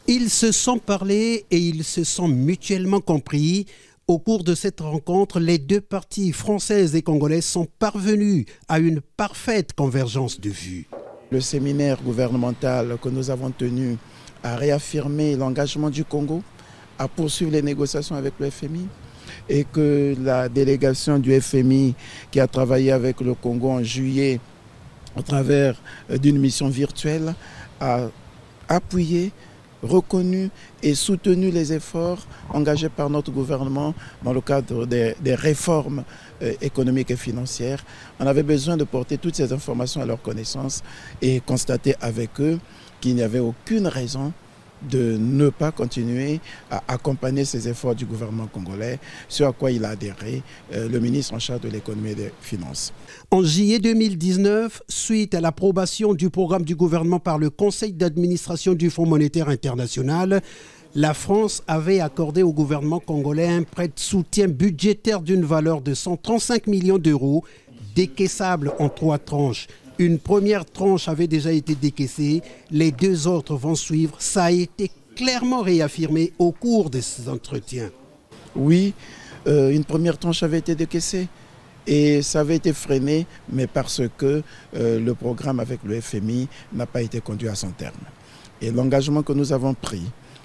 Ils se sont parlé et ils se sont mutuellement compris. Au cours de cette rencontre, les deux parties françaises et congolaises sont parvenus à une parfaite convergence de vues. Le séminaire gouvernemental que nous avons tenu a réaffirmé l'engagement du Congo à poursuivre les négociations avec le FMI et que la délégation du FMI qui a travaillé avec le Congo en juillet au travers d'une mission virtuelle a appuyé, reconnu et soutenu les efforts engagés par notre gouvernement dans le cadre des réformes économiques et financières. On avait besoin de porter toutes ces informations à leur connaissance et constater avec eux qu'il n'y avait aucune raison de ne pas continuer à accompagner ces efforts du gouvernement congolais, ce à quoi il a adhéré le ministre en charge de l'économie et des finances. En juillet 2019, suite à l'approbation du programme du gouvernement par le Conseil d'administration du Fonds monétaire international, la France avait accordé au gouvernement congolais un prêt de soutien budgétaire d'une valeur de 135 millions d'euros, décaissable en 3 tranches. Une première tranche avait déjà été décaissée, les 2 autres vont suivre. Ça a été clairement réaffirmé au cours de ces entretiens. Oui, une première tranche avait été décaissée et ça avait été freiné, mais parce que le programme avec le FMI n'a pas été conduit à son terme. Et l'engagement que nous avons pris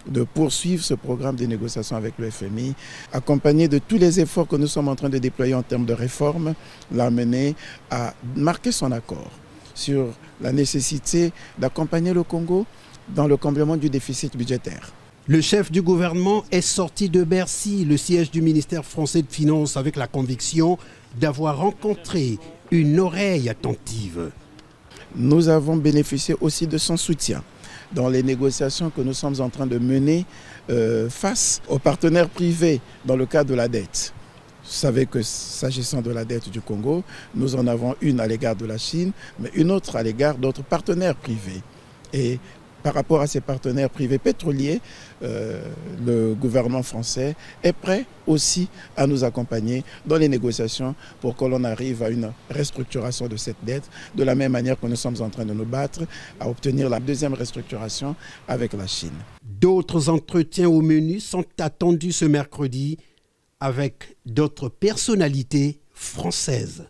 de poursuivre ce programme de négociation avec le FMI, accompagné de tous les efforts que nous sommes en train de déployer en termes de réforme, l'a amené à marquer son accord sur la nécessité d'accompagner le Congo dans le comblement du déficit budgétaire. Le chef du gouvernement est sorti de Bercy, le siège du ministère français de Finances, avec la conviction d'avoir rencontré une oreille attentive. Nous avons bénéficié aussi de son soutien dans les négociations que nous sommes en train de mener face aux partenaires privés dans le cadre de la dette. Vous savez que s'agissant de la dette du Congo, nous en avons une à l'égard de la Chine, mais une autre à l'égard d'autres partenaires privés. Et par rapport à ces partenaires privés pétroliers, le gouvernement français est prêt aussi à nous accompagner dans les négociations pour que l'on arrive à une restructuration de cette dette, de la même manière que nous sommes en train de nous battre à obtenir la deuxième restructuration avec la Chine. D'autres entretiens au menu sont attendus ce mercredi avec d'autres personnalités françaises.